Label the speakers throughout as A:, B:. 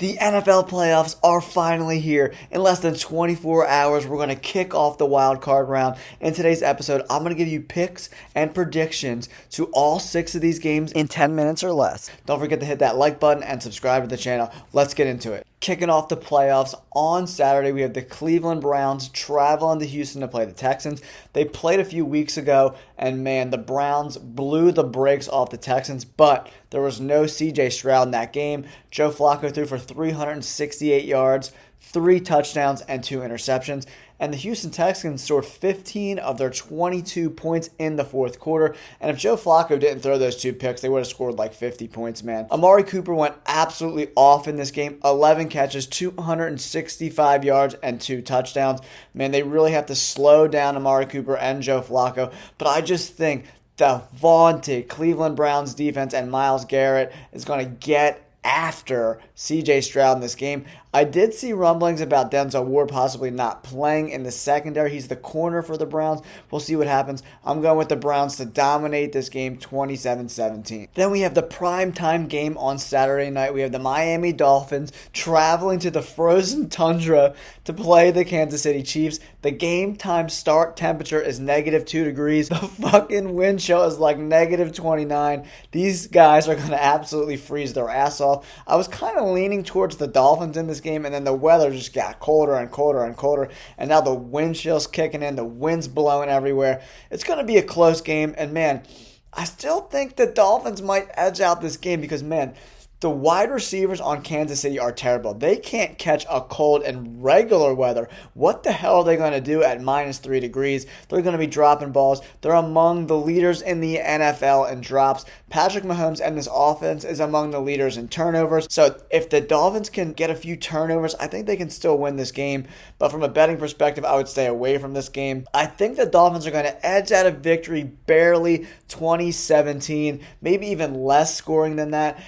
A: The NFL playoffs are finally here. In less than 24 hours, we're going to kick off the wild card round. In today's episode, I'm going to give you picks and predictions to all 6 of these games in 10 minutes or less. Don't forget to hit that like button and subscribe to the channel. Let's get into it. Kicking off the playoffs on Saturday, we have the Cleveland Browns traveling to Houston to play the Texans. They played a few weeks ago, and man, the Browns blew the brakes off the Texans, but there was no C.J. Stroud in that game. Joe Flacco threw for 368 yards, 3 touchdowns, and 2 interceptions. And the Houston Texans scored 15 of their 22 points in the fourth quarter. And if Joe Flacco didn't throw those 2 picks, they would have scored like 50 points, man. Amari Cooper went absolutely off in this game. 11 catches, 265 yards, and 2 touchdowns. Man, they really have to slow down Amari Cooper and Joe Flacco. But I just think the vaunted Cleveland Browns defense and Myles Garrett is going to get after C.J. Stroud in this game. I did see rumblings about Denzel Ward possibly not playing in the secondary. He's the corner for the Browns. We'll see what happens. I'm going with the Browns to dominate this game 27-17. Then we have the primetime game on Saturday night. We have the Miami Dolphins traveling to the frozen tundra to play the Kansas City Chiefs. The game time start temperature is -2 degrees. The fucking wind chill is like -29. These guys are going to absolutely freeze their ass off. I was kind of leaning towards the Dolphins in this game, and then the weather just got colder and colder and colder, and now the wind chill's kicking in, the wind's blowing everywhere. It's going to be a close game, and man, I still think the Dolphins might edge out this game because, man, the wide receivers on Kansas City are terrible. They can't catch a cold in regular weather. What the hell are they going to do at -3 degrees? They're going to be dropping balls. They're among the leaders in the NFL in drops. Patrick Mahomes and this offense is among the leaders in turnovers. So if the Dolphins can get a few turnovers, I think they can still win this game. But from a betting perspective, I would stay away from this game. I think the Dolphins are going to edge out a victory barely 2017, maybe even less scoring than that.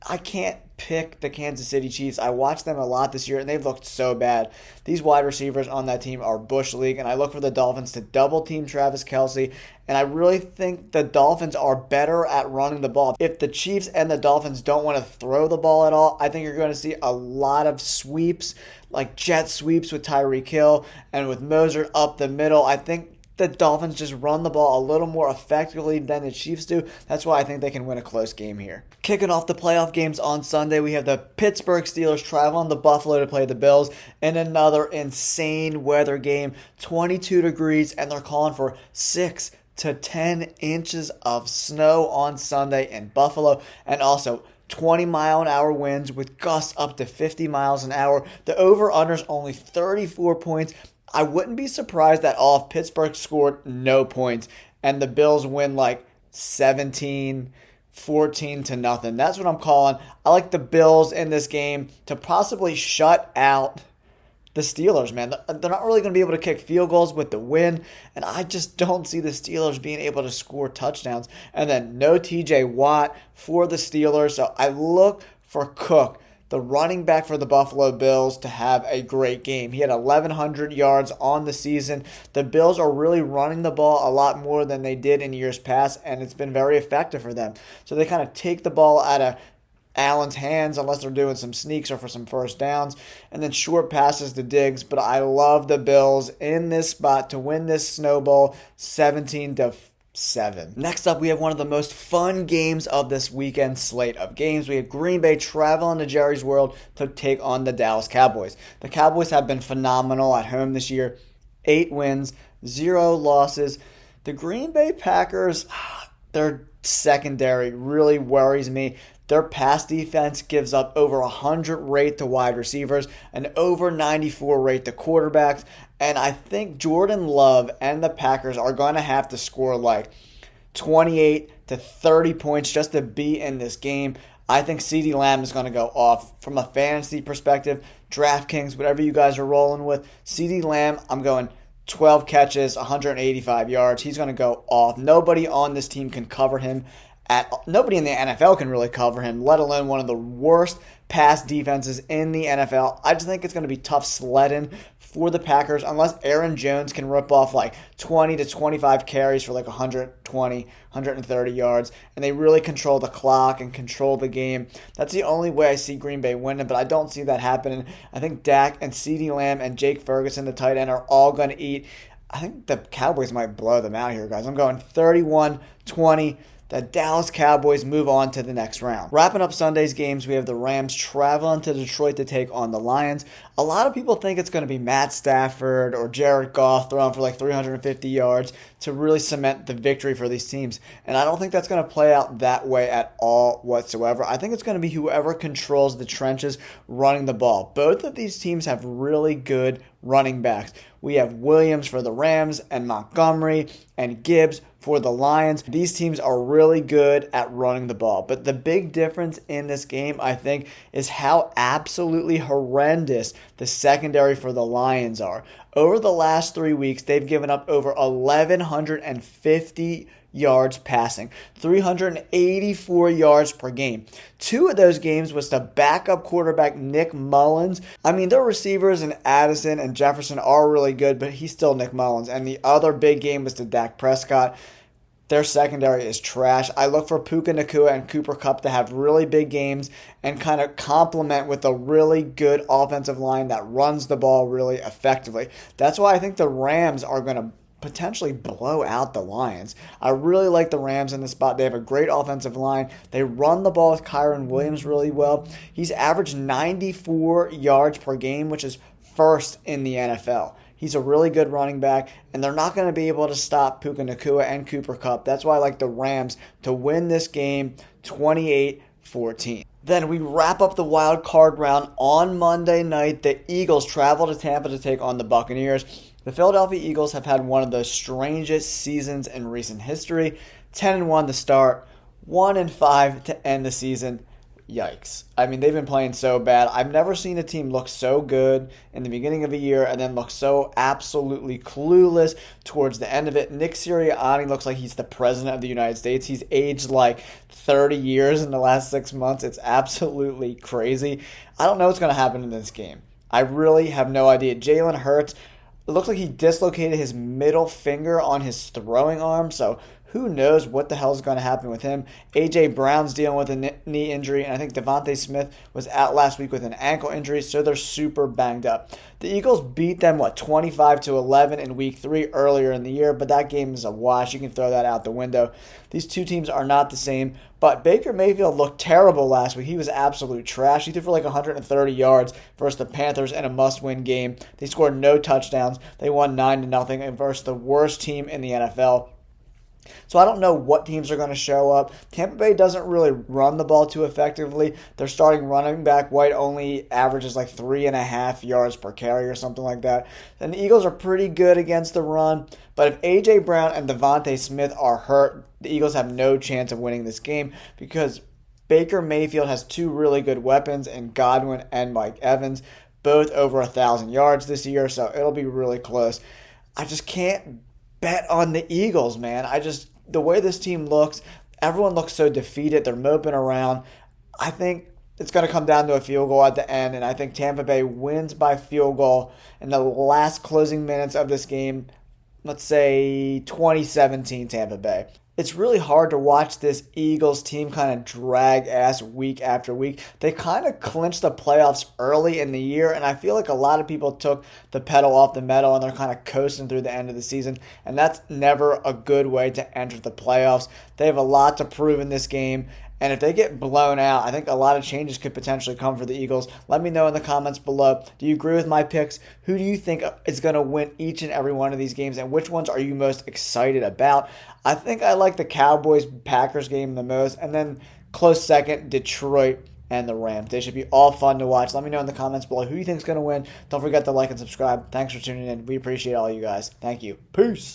A: I can't pick the Kansas City Chiefs. I watched them a lot this year, and they've looked so bad. These wide receivers on that team are Bush League, and I look for the Dolphins to double-team Travis Kelce, and I really think the Dolphins are better at running the ball. If the Chiefs and the Dolphins don't want to throw the ball at all, I think you're going to see a lot of sweeps, like jet sweeps with Tyreek Hill and with Moser up the middle. I think the Dolphins just run the ball a little more effectively than the Chiefs do. That's why I think they can win a close game here. Kicking off the playoff games on Sunday, we have the Pittsburgh Steelers traveling to Buffalo to play the Bills in another insane weather game. 22 degrees, and they're calling for 6 to 10 inches of snow on Sunday in Buffalo, and also 20-mile-an-hour winds with gusts up to 50 miles an hour. The over-under is only 34 points. I wouldn't be surprised that all of Pittsburgh scored no points and the Bills win like 17-14 to nothing. That's what I'm calling. I like the Bills in this game to possibly shut out the Steelers, man. They're not really going to be able to kick field goals with the wind, and I just don't see the Steelers being able to score touchdowns. And then no TJ Watt for the Steelers, so I look for Cook, the running back for the Buffalo Bills, to have a great game. He had 1,100 yards on the season. The Bills are really running the ball a lot more than they did in years past, and it's been very effective for them. So they kind of take the ball out of Allen's hands unless they're doing some sneaks or for some first downs, and then short passes to Diggs. But I love the Bills in this spot to win this snowball 17-7. Next up, we have one of the most fun games of this weekend slate of games. We have Green Bay traveling to Jerry's World to take on the Dallas Cowboys. The Cowboys have been phenomenal at home this year. 8 wins, 0 losses. The Green Bay Packers, their secondary really worries me. Their pass defense gives up over 100 rate to wide receivers and over 94 rate to quarterbacks. And I think Jordan Love and the Packers are going to have to score like 28 to 30 points just to be in this game. I think CeeDee Lamb is going to go off. From a fantasy perspective, DraftKings, whatever you guys are rolling with, CeeDee Lamb, I'm going 12 catches, 185 yards. He's going to go off. Nobody on this team can cover him. Nobody in the NFL can really cover him, let alone one of the worst pass defenses in the NFL. I just think it's going to be tough sledding for the Packers unless Aaron Jones can rip off like 20 to 25 carries for like 120, 130 yards, and they really control the clock and control the game. That's the only way I see Green Bay winning, but I don't see that happening. I think Dak and CeeDee Lamb and Jake Ferguson, the tight end, are all going to eat. I think the Cowboys might blow them out here, guys. I'm going 31-20. The Dallas Cowboys move on to the next round. Wrapping up Sunday's games, we have the Rams traveling to Detroit to take on the Lions. A lot of people think it's going to be Matt Stafford or Jared Goff throwing for like 350 yards to really cement the victory for these teams. And I don't think that's going to play out that way at all whatsoever. I think it's going to be whoever controls the trenches running the ball. Both of these teams have really good running backs. We have Williams for the Rams and Montgomery and Gibbs for the Lions. These teams are really good at running the ball. But the big difference in this game, I think, is how absolutely horrendous the secondary for the Lions are. Over the last 3 weeks, they've given up over 1,150 yards passing, 384 yards per game. 2 of those games was to backup quarterback Nick Mullins. I mean, their receivers and Addison and Jefferson are really good, but he's still Nick Mullins. And the other big game was to Dak Prescott. Their secondary is trash. I look for Puka Nacua and Cooper Kupp to have really big games and kind of complement with a really good offensive line that runs the ball really effectively. That's why I think the Rams are going to potentially blow out the Lions. I really like the Rams in this spot. They have a great offensive line. They run the ball with Kyren Williams really well. He's averaged 94 yards per game, which is first in the NFL. He's a really good running back, and they're not going to be able to stop Puka Nacua and Cooper Kupp. That's why I like the Rams to win this game 28-14. Then we wrap up the wild card round on Monday night. The Eagles travel to Tampa to take on the Buccaneers. The Philadelphia Eagles have had one of the strangest seasons in recent history. 10-1 to start, 1-5 to end the season. Yikes. I mean, they've been playing so bad. I've never seen a team look so good in the beginning of a year and then look so absolutely clueless towards the end of it. Nick Sirianni looks like he's the president of the United States. He's aged like 30 years in the last 6 months. It's absolutely crazy. I don't know what's going to happen in this game. I really have no idea. Jalen Hurts, it looks like he dislocated his middle finger on his throwing arm, so who knows what the hell is going to happen with him. A.J. Brown's dealing with a knee injury, and I think Devontae Smith was out last week with an ankle injury, so they're super banged up. The Eagles beat them, 25-11 in Week 3 earlier in the year, but that game is a wash. You can throw that out the window. These two teams are not the same, but Baker Mayfield looked terrible last week. He was absolute trash. He threw for like 130 yards versus the Panthers in a must-win game. They scored no touchdowns. They won 9-0 versus the worst team in the NFL. So I don't know what teams are going to show up. Tampa Bay doesn't really run the ball too effectively. Their starting running back, White, only averages like 3.5 yards per carry or something like that. And the Eagles are pretty good against the run. But if A.J. Brown and Devontae Smith are hurt, the Eagles have no chance of winning this game because Baker Mayfield has 2 really good weapons in Godwin and Mike Evans, both over 1,000 yards this year. So it'll be really close. I just can't bet on the Eagles, man. The way this team looks, everyone looks so defeated. They're moping around. I think it's going to come down to a field goal at the end, and I think Tampa Bay wins by field goal in the last closing minutes of this game. Let's say 2017 Tampa Bay. It's really hard to watch this Eagles team kind of drag ass week after week. They kind of clinched the playoffs early in the year, and I feel like a lot of people took the pedal off the metal and they're kind of coasting through the end of the season, and that's never a good way to enter the playoffs. They have a lot to prove in this game, and if they get blown out, I think a lot of changes could potentially come for the Eagles. Let me know in the comments below. Do you agree with my picks? Who do you think is going to win each and every one of these games, and which ones are you most excited about? I think I like the Cowboys-Packers game the most, and then close second, Detroit and the Rams. They should be all fun to watch. Let me know in the comments below who you think is going to win. Don't forget to like and subscribe. Thanks for tuning in. We appreciate all you guys. Thank you. Peace.